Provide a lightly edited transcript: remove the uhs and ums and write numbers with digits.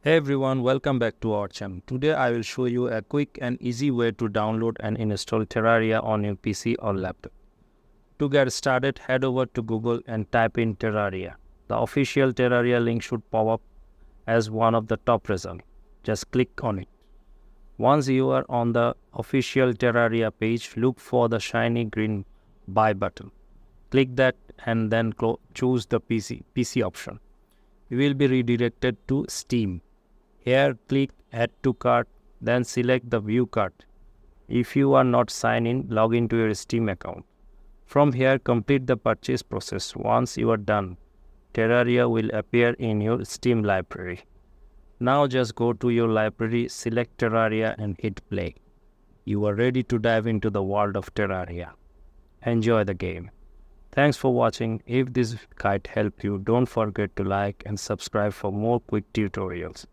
Hey everyone, welcome back to our channel. Today I will show you a quick and easy way to download and install Terraria on your PC or laptop. To get started, head over to Google and type in Terraria. The official Terraria link should pop up as one of the top results. Just click on it. Once you are on the official Terraria page, look for the shiny green buy button. Click that and then choose the PC option. You will be redirected to Steam. Here, click Add to Cart, then select the View Cart. If you are not signed in, log into your Steam account. From here, complete the purchase process. Once you are done, Terraria will appear in your Steam library. Now just go to your library, select Terraria and hit play. You are ready to dive into the world of Terraria. Enjoy the game. Thanks for watching. If this guide helped you, don't forget to like and subscribe for more quick tutorials.